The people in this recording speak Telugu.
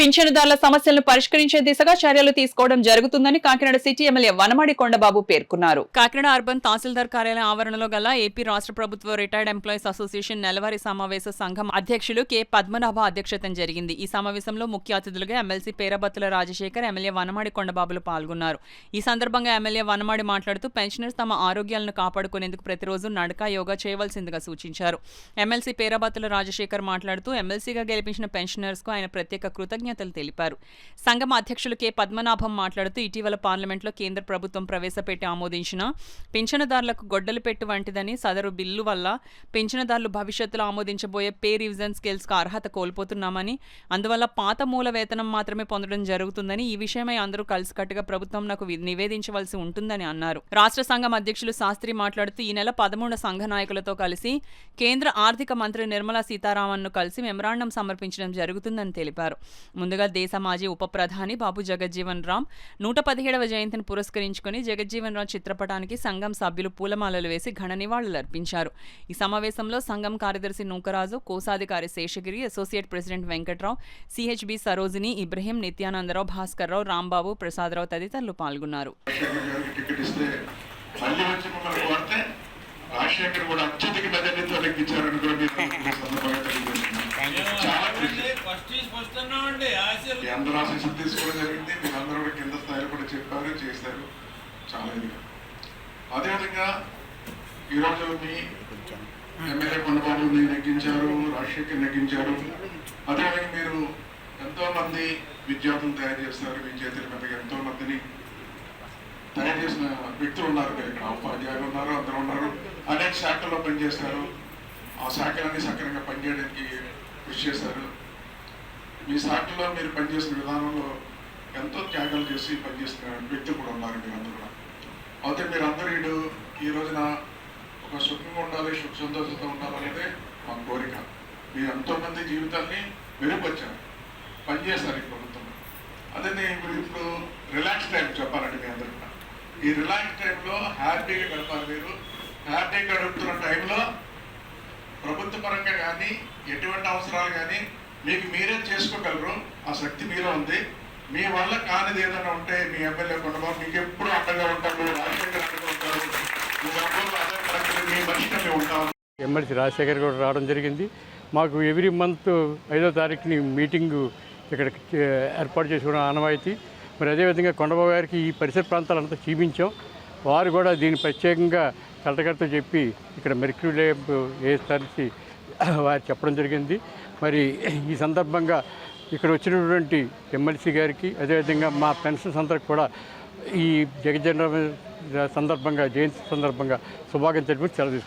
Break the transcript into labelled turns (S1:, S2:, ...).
S1: పింఛనుదారుల సమస్యలను పరిష్కరించే దిశగా చర్యలు తీసుకోవడం జరుగుతుందని కాకినాడ సిటీ ఎమ్మెల్యే వనమాడి కొండబాబు పేర్కొన్నారు. కాకినాడ అర్బన్ తహసీల్దార్ కార్యాలయం ఆవరణలో గల ఏపీ రాష్ట్ర ప్రభుత్వ రిటైర్డ్ ఎంప్లాయీస్ అసోసియేషన్ నెలవారీ సమావేశ సంఘం అధ్యక్షులు కె పద్మనాభ అధ్యక్షతన జరిగింది. ఈ సమావేశంలో ముఖ్య అతిథులుగా ఎమ్మెల్సీ పేరబత్తుల రాజశేఖర్, ఎమ్మెల్యే వనమాడి కొండబాబులు పాల్గొన్నారు. ఈ సందర్భంగా ఎమ్మెల్యే వనమాడి మాట్లాడుతూ పెన్షనర్స్ తమ ఆరోగ్యాలను కాపాడుకునేందుకు ప్రతిరోజు నడక, యోగా చేయవలసిందిగా సూచించారు. ఎమ్మెల్సీ పేరబత్తుల రాజశేఖర్ మాట్లాడుతూ ఎమ్మెల్సీగా గెలిపించిన పెన్షనర్స్ కు ఆయన ప్రత్యేక కృతజ్ఞతలు తెలిపారు. సంఘం అధ్యక్షులు కె పద్మనాభం మాట్లాడుతూ ఇటీవల పార్లమెంట్లో కేంద్ర ప్రభుత్వం ప్రవేశపెట్టి ఆమోదించిన పింఛనుదారులకు గొడ్డలి పెట్టు వంటిదని, సదరు బిల్లు వల్ల పింఛనుదారులు భవిష్యత్తులో ఆమోదించబోయే పే రివిజన్ స్కేల్స్ కు అర్హత కోల్పోతున్నామని, అందువల్ల పాత మూల వేతనం మాత్రమే పొందడం జరుగుతుందని, ఈ విషయమై అందరూ కలిసికట్టుగా ప్రభుత్వం నాకు నివేదించవలసి ఉంటుందని అన్నారు. రాష్ట్ర సంఘం అధ్యక్షులు శాస్త్రి మాట్లాడుతూ ఈ నెల 13 సంఘ నాయకులతో కలిసి కేంద్ర ఆర్థిక మంత్రి నిర్మలా సీతారామన్ ను కలిసి మెమరాండం సమర్పించడం జరుగుతుందని తెలిపారు. ముందుగా దేశ మాజీ ఉప ప్రధాని బాబు జగజ్జీవన్ రామ్ 117వ జయంతిని పురస్కరించుకుని జగజ్జీవన్ రామ్ చిత్రపటానికి సంఘం సభ్యులు పూలమాలలు వేసి ఘన నివాళులర్పించారు. ఈ సమావేశంలో సంఘం కార్యదర్శి నూకరాజు, కోశాధికారి శేషగిరి, అసోసియేట్ ప్రెసిడెంట్ వెంకట్రావు, సిహెచ్బి సరోజిని, ఇబ్రహీం, నిత్యానందరావు, భాస్కర్రావు, రాంబాబు, ప్రసాదరావు తదితరులు పాల్గొన్నారు.
S2: రాజశేఖర్ కూడా అత్యధిక మెజారిటీతో లెక్కించారని కూడా అందరూ ఆశీస్సులు తీసుకోవడం జరిగింది. మీరందరూ కూడా కింద స్థాయిలో కూడా చెప్పారు, చేశారు. చాలా ఇదిగా అదేవిధంగా ఈరోజు మీ ఎమ్మెల్యే కొండబాబుని నెగ్గించారు, రాజశేఖర్ నెగ్గించారు. అదేవిధంగా మీరు ఎంతో మంది విద్యార్థులు తయారు చేస్తున్నారు. మీ చేతుల మీదగా ఎంతో మందిని తయారు చేసిన వ్యక్తులు ఉన్నారు. మీరు ఇక్కడ ఉపాధ్యాయులు ఉన్నారు, అందరూ ఉన్నారు. అనేక శాఖల్లో పనిచేస్తారు. ఆ శాఖలన్నీ సక్రమంగా పనిచేయడానికి కృషి చేశారు. మీ శాఖల్లో మీరు పనిచేసిన విధానంలో ఎంతో త్యాగాలు చేసి పనిచేస్తున్న వ్యక్తులు కూడా ఉన్నారు. మీరందరూ కూడా అయితే మీరందరూ ఈ రోజున ఒక సుఖంగా ఉండాలి, సుఖ సంతోషంతో ఉండాలనేదే మా కోరిక. మీరు ఎంతోమంది జీవితాన్ని మెరుగుపరిచారు, పనిచేస్తారు ఈ ప్రభుత్వంలో. అదే నేను ఇప్పుడు రిలాక్స్ టైం చెప్పాలండి. మీ అందరూ కూడా ఈ రిలాక్స్ టైంలో హ్యాపీగా గడపాలి. మీరు హ్యాపీగా గడుపుతున్న టైంలో ప్రభుత్వ పరంగా కానీ ఎటువంటి అవసరాలు కానీ మీకు మీరే చేసుకోగలరు. ఆ శక్తి మీలో ఉంది. మీ వల్ల కానిది ఏదైనా ఉంటే మీ ఎమ్మెల్యే కొండబాబు మీకు ఎప్పుడు అండగా ఉంటారు, రాజశేఖర్ అండగా ఉంటారు. మీ మనిషిగా మేము ఉంటాము.
S3: ఎమ్మెల్సీ రాజశేఖర్ కూడా రావడం జరిగింది. మాకు ఎవ్రీ మంత్ 5వ తారీఖుని మీటింగు ఇక్కడ ఏర్పాటు చేసుకోవడం ఆనవాయితీ. మరి అదేవిధంగా కొండబాబు గారికి ఈ పరిసర ప్రాంతాలంతా చూపించాం. వారు కూడా దీన్ని ప్రత్యేకంగా కలెక్టర్తో చెప్పి ఇక్కడ మెర్క్యూరీ ల్యాబ్ వేస్తారని వారు చెప్పడం జరిగింది. మరి ఈ సందర్భంగా ఇక్కడ వచ్చినటువంటి ఎమ్మెల్సీ గారికి, అదేవిధంగా మా పెన్షన్స్ అందరికి కూడా ఈ జగజ్జీవన్ రామ్ సందర్భంగా, జయంతి సందర్భంగా శుభాకాంక్షలు సెలవు తీసుకుంటాం.